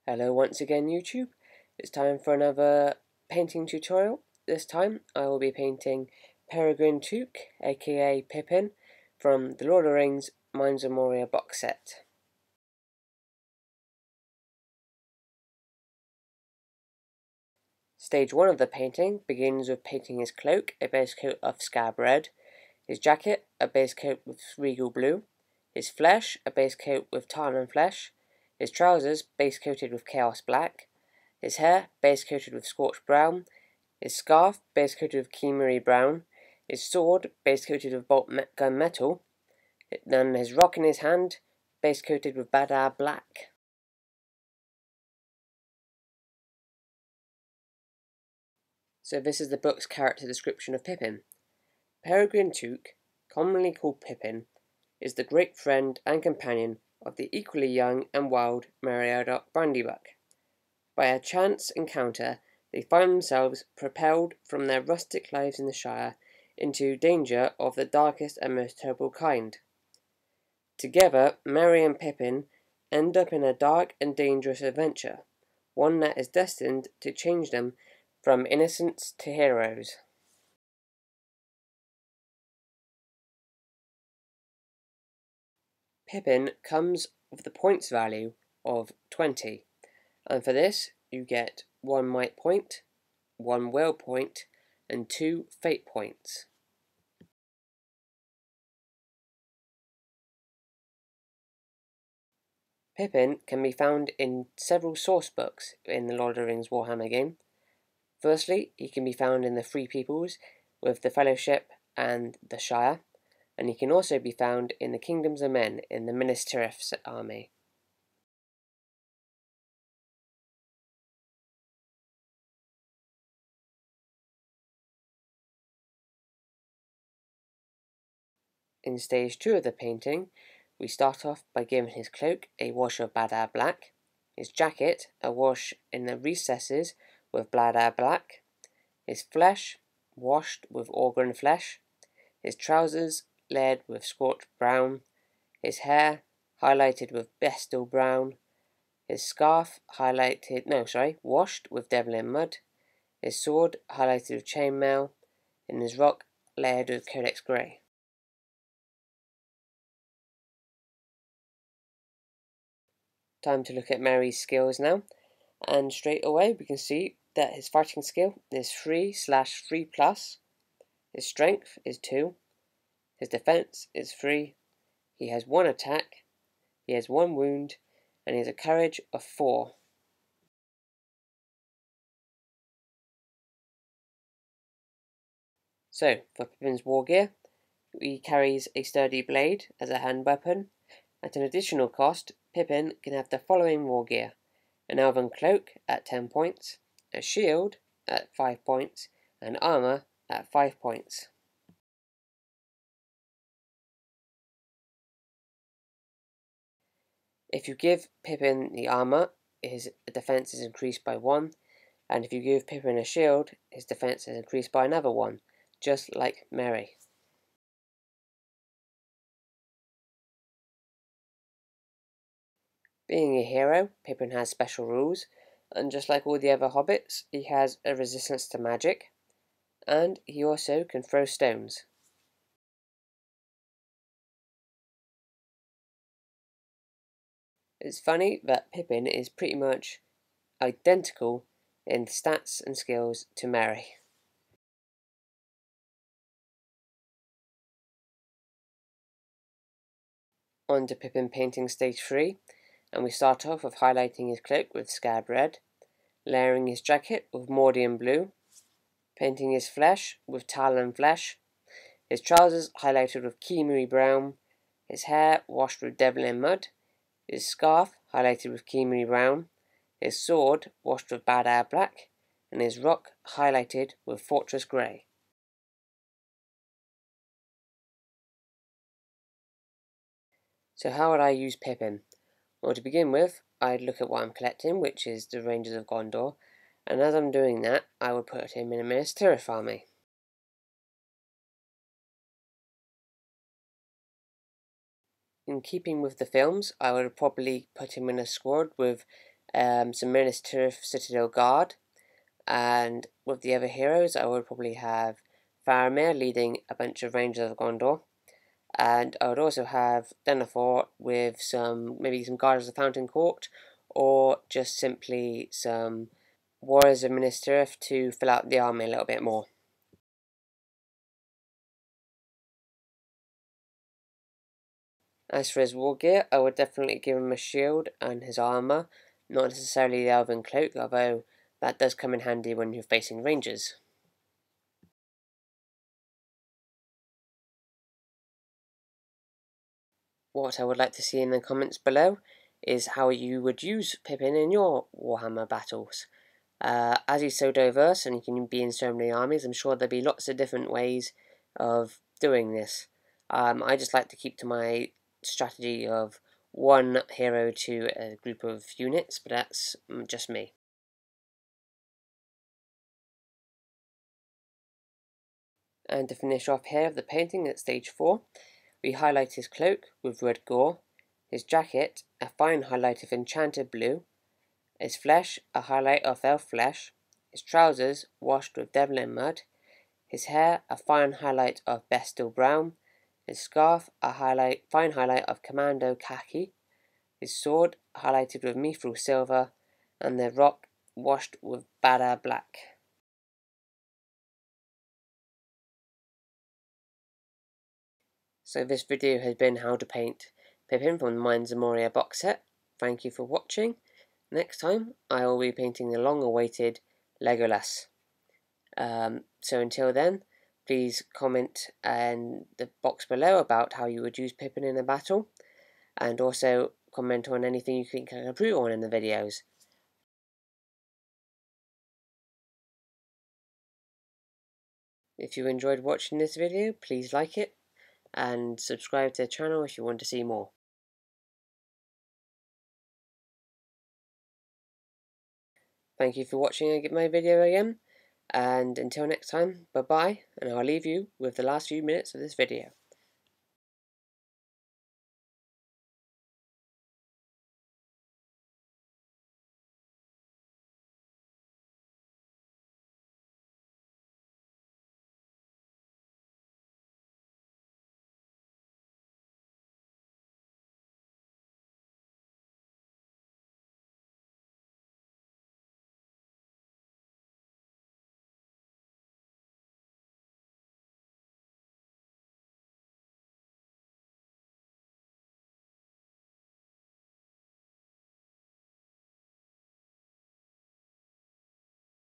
Hello once again YouTube, it's time for another painting tutorial. This time I will be painting Peregrine Took, aka Pippin, from the Lord of the Rings Mines of Moria box set. Stage 1 of the painting begins with painting his cloak, a base coat of scab red, his jacket, a base coat with regal blue, his flesh, a base coat with tartan flesh, his trousers base coated with chaos black, his hair base coated with scorched brown, his scarf base coated with Kimmery brown, his sword base coated with bolt gun metal, then his rock in his hand base coated with badar black. So this is the book's character description of Pippin. Peregrine Took, commonly called Pippin, is the great friend and companion of the equally young and wild Meriadoc Brandybuck. By a chance encounter, they find themselves propelled from their rustic lives in the Shire into danger of the darkest and most terrible kind. Together, Merry and Pippin end up in a dark and dangerous adventure, one that is destined to change them from innocents to heroes. Pippin comes with the points value of 20, and for this you get 1 might point, 1 will point, and 2 fate points. Pippin can be found in several source books in the Lord of the Rings Warhammer game. Firstly, he can be found in the Free Peoples with the Fellowship and the Shire, and he can also be found in the Kingdoms of Men in the Minas Tirith's army. In stage 2 of the painting, we start off by giving his cloak a wash of badar black, his jacket a wash in the recesses with badar black, his flesh washed with organ flesh, his trousers layered with scorched brown, his hair highlighted with bestel brown, his scarf washed with devlin mud, his sword highlighted with chainmail, and his rock layered with codex grey. Time to look at Merry's skills now, and straight away we can see that his fighting skill is 3/3+, his strength is 2, his defense is 3, he has 1 attack, he has 1 wound, and he has a courage of 4. So, for Pippin's war gear, he carries a sturdy blade as a hand weapon. At an additional cost, Pippin can have the following war gear: an elven cloak at 10 points, a shield at 5 points, and armour at 5 points. If you give Pippin the armour, his defense is increased by 1, and if you give Pippin a shield, his defense is increased by another 1, just like Merry. Being a hero, Pippin has special rules, and just like all the other hobbits, he has a resistance to magic, and he also can throw stones. It's funny that Pippin is pretty much identical in stats and skills to Merry. On to Pippin painting stage 3, and we start off with highlighting his cloak with scab red, layering his jacket with Mordian blue, painting his flesh with talon flesh, his trousers highlighted with Kimmery brown, his hair washed with devlin mud, his scarf highlighted with Kimmery brown, his sword washed with badar black, and his rock highlighted with fortress grey. So how would I use Pippin? Well, to begin with, I'd look at what I'm collecting, which is the Rangers of Gondor, and as I'm doing that, I would put him in a Minas Tirith army. In keeping with the films, I would probably put him in a squad with some Minas Tirith Citadel Guard, and with the other heroes I would probably have Faramir leading a bunch of Rangers of Gondor, and I would also have Denethor with maybe some Guards of the Fountain Court, or just simply some Warriors of Minas Tirith to fill out the army a little bit more. As for his war gear, I would definitely give him a shield and his armour, not necessarily the elven cloak, although that does come in handy when you're facing rangers. What I would like to see in the comments below is how you would use Pippin in your Warhammer battles. As he's so diverse and he can be in so many armies, I'm sure there'll be lots of different ways of doing this. I just like to keep to my strategy of one hero to a group of units, but that's just me. And to finish off here of the painting at stage 4, we highlight his cloak with red gore, his jacket a fine highlight of enchanted blue, his flesh a highlight of elf flesh, his trousers washed with devlin mud, his hair a fine highlight of bestil brown, his scarf a fine highlight of commando khaki, his sword highlighted with mithril silver, and the rock washed with bada black. So this video has been how to paint Pippin from the Mines of Moria box set. Thank you for watching. Next time I will be painting the long-awaited Legolas. So until then, please comment in the box below about how you would use Pippin in a battle, and also comment on anything you think I can improve on in the videos. If you enjoyed watching this video, please like it and subscribe to the channel if you want to see more. Thank you for watching my video again, and until next time, bye bye, and I'll leave you with the last few minutes of this video.